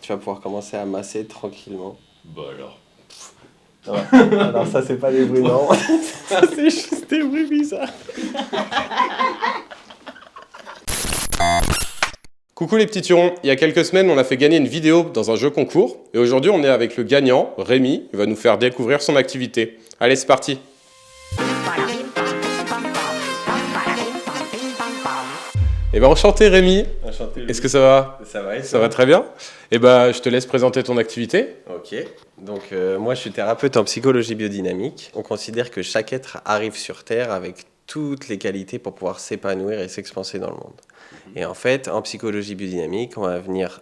tu vas pouvoir commencer à masser tranquillement. Bah alors. Ouais. Alors ça, c'est pas des bruits normaux. Ça, c'est juste des bruits bizarres. Coucou les petits turons, il y a quelques semaines on a fait gagner une vidéo dans un jeu concours et aujourd'hui on est avec le gagnant, Rémi, il va nous faire découvrir son activité. Allez c'est parti. Eh ben enchanté Rémi. Enchanté. Est-ce que ça va? Ça va et Ça va très bien. Eh ben je te laisse présenter ton activité. Ok. Donc moi je suis thérapeute en psychologie biodynamique. On considère que chaque être arrive sur Terre avec toutes les qualités pour pouvoir s'épanouir et s'expanser dans le monde. Et en fait, en psychologie biodynamique, on va venir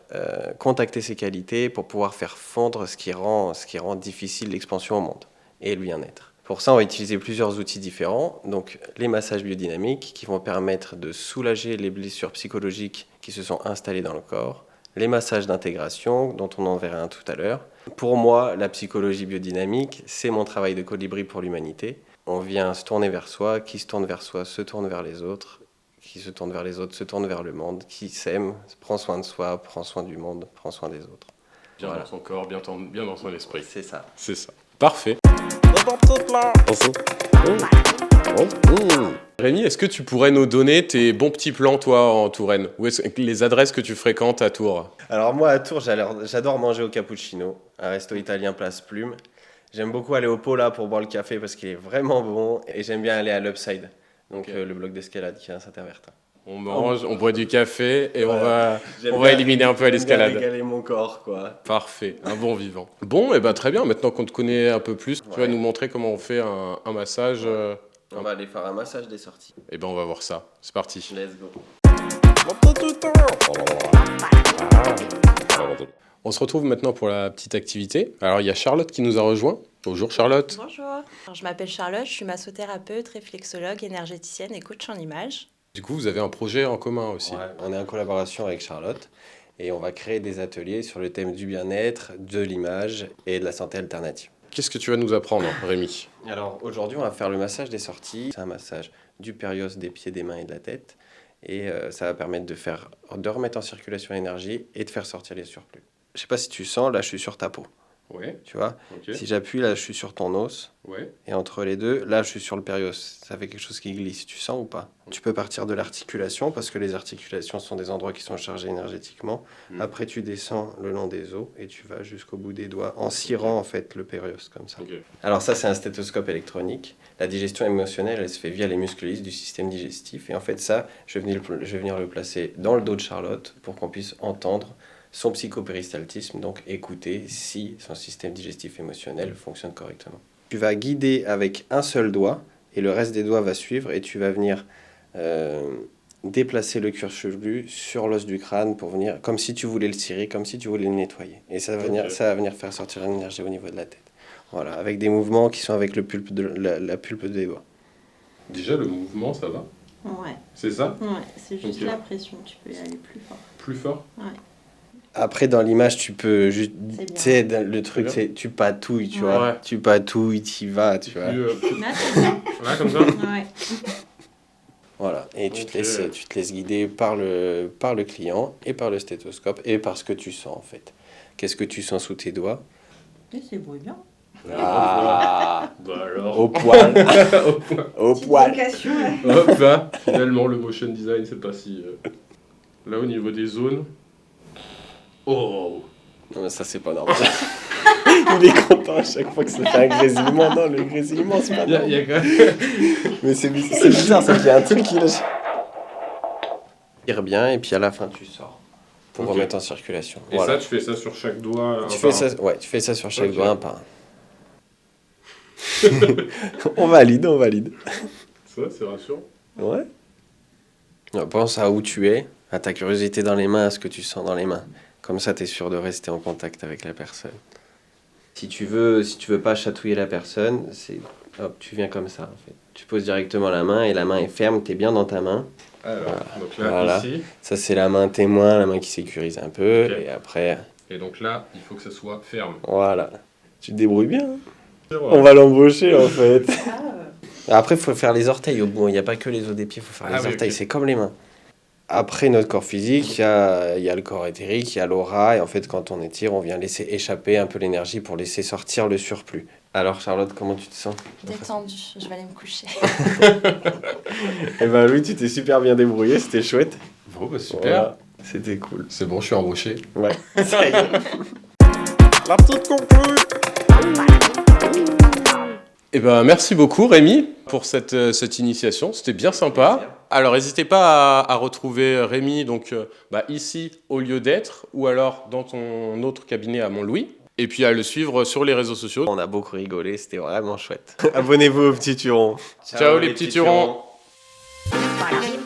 contacter ces qualités pour pouvoir faire fondre ce qui rend difficile l'expansion au monde et le bien-être. Pour ça, on va utiliser plusieurs outils différents. Donc, les massages biodynamiques qui vont permettre de soulager les blessures psychologiques qui se sont installées dans le corps. Les massages d'intégration, dont on en verra un tout à l'heure. Pour moi, la psychologie biodynamique, c'est mon travail de colibri pour l'humanité. On vient se tourner vers soi, qui se tourne vers soi, se tourne vers les autres, qui se tourne vers les autres, se tourne vers le monde, qui s'aime, prend soin de soi, prend soin du monde, prend soin des autres. Bien dans son corps, bien dans son esprit. C'est ça. C'est ça. Parfait. Rémi, est-ce que tu pourrais nous donner tes bons petits plans, toi, en Touraine? Ou les adresses que tu fréquentes à Tours? Alors moi, à Tours, j'adore manger au cappuccino, un resto italien Place Plume. J'aime beaucoup aller au Pola pour boire le café parce qu'il est vraiment bon. Et j'aime bien aller à l'Upside, donc le bloc d'escalade qui est à Saint-Herbertin. On mange, on boit du café et on va éliminer un peu à l'escalade. J'aime bien régaler mon corps, quoi. Parfait, un bon vivant. Bon, et ben très bien, maintenant qu'on te connaît un peu plus, tu vas nous montrer comment on fait un massage. On va aller faire un massage des sorties. Et ben on va voir ça, c'est parti. Let's go. On se retrouve maintenant pour la petite activité. Alors il y a Charlotte qui nous a rejoint. Bonjour Charlotte. Bonjour, alors, je m'appelle Charlotte, je suis massothérapeute, réflexologue, énergéticienne et coach en images. Du coup, vous avez un projet en commun aussi. Ouais, on est en collaboration avec Charlotte et on va créer des ateliers sur le thème du bien-être, de l'image et de la santé alternative. Qu'est-ce que tu vas nous apprendre, Rémi? Alors aujourd'hui, on va faire le massage des sorties. C'est un massage du périos, des pieds, des mains et de la tête. Et ça va permettre de remettre en circulation l'énergie et de faire sortir les surplus. Je sais pas si tu sens, là je suis sur ta peau. Ouais. Tu vois, Ok. si j'appuie, là je suis sur ton os. Ouais. Et entre les deux, là je suis sur le périos. Ça fait quelque chose qui glisse. Tu sens ou pas? Tu peux partir de l'articulation parce que les articulations sont des endroits qui sont chargés énergétiquement. Après, tu descends le long des os et tu vas jusqu'au bout des doigts en cirant en fait le périos comme ça. Ok. Alors ça, c'est un stéthoscope électronique. La digestion émotionnelle, elle se fait via les muscles lisses du système digestif. Et en fait, ça, je vais venir le placer dans le dos de Charlotte pour qu'on puisse entendre son psychopéristaltisme, donc écouter si son système digestif émotionnel fonctionne correctement. Tu vas guider avec un seul doigt et le reste des doigts va suivre et tu vas venir déplacer le cuir chevelu sur l'os du crâne pour venir, comme si tu voulais le cirer, comme si tu voulais le nettoyer. Et ça va venir faire sortir l'énergie au niveau de la tête. Voilà, avec des mouvements qui sont avec le pulpe la pulpe des doigts. Déjà, le mouvement, ça va? Ouais, C'est ça? c'est juste Ok. la pression, tu peux y aller plus fort. Plus fort? Après, dans l'image, tu peux juste... C'est Tu bien. sais, le truc, Très bien. c'est tu patouilles, tu Ouais. vois. Ouais. Tu patouilles, tu y vas, tu vois. Plus, Là, c'est bien. là, comme ça? Ouais. Voilà, et tu Ok. te laisses guider par le client et par le stéthoscope et par ce que tu sens, en fait. Qu'est-ce que tu sens sous tes doigts? Et c'est beau bien. Ah, Bah alors. au poil, Au point. au poil. Vocation, ouais. Hop là, finalement le motion design c'est pas si... Là au niveau des zones... Oh. Non, mais ça, c'est pas normal. Il est content à chaque fois que ça fait un grésillement. Non, le grésillement, c'est pas Il y normal. a quand même... Mais c'est bizarre, c'est qu'il y a un truc qui lâche. Tire bien, et puis à la fin, tu sors. Pour Ok. remettre en circulation. Et Voilà. ça tu fais ça sur chaque doigt? Tu fais ça sur chaque Ok. doigt, un par un. On valide. Ça c'est rassurant. Ouais. Non, pense à où tu es, à ta curiosité dans les mains, à ce que tu sens dans les mains. Comme ça, tu es sûr de rester en contact avec la personne. Si tu veux pas chatouiller la personne, hop, tu viens comme ça en fait. Tu poses directement la main et la main est ferme, tu es bien dans ta main. Alors, donc là Voilà. ici... Ça, c'est la main témoin, la main qui sécurise un peu. Ok. Et après, Et donc là, il faut que ça soit ferme. voilà. Tu te débrouilles bien. Hein. C'est vrai. On va l'embaucher en fait. Ah, Après, il faut faire les orteils au bout. Il n'y a pas que les os des pieds, il faut faire Ah les oui, orteils. ok. C'est comme les mains. Après notre corps physique, il y a le corps éthérique, il y a l'aura, et en fait, quand on étire, on vient laisser échapper un peu l'énergie pour laisser sortir le surplus. Alors, Charlotte, comment tu te sens? Détendue, je vais aller me coucher. Eh ben, Louis, tu t'es super bien débrouillé, c'était chouette. Bon, bah, super. Voilà, c'était cool. C'est bon, je suis embauché. Ouais, ça y est. La petite conclue. Eh ben, merci beaucoup Rémi pour cette initiation, c'était bien sympa. Alors n'hésitez pas à retrouver Rémi donc, ici au lieu d'être ou alors dans ton autre cabinet à Mont-Louis et puis à le suivre sur les réseaux sociaux. On a beaucoup rigolé, c'était vraiment chouette. Abonnez-vous aux petits turons. Ciao les petits turons. Voilà.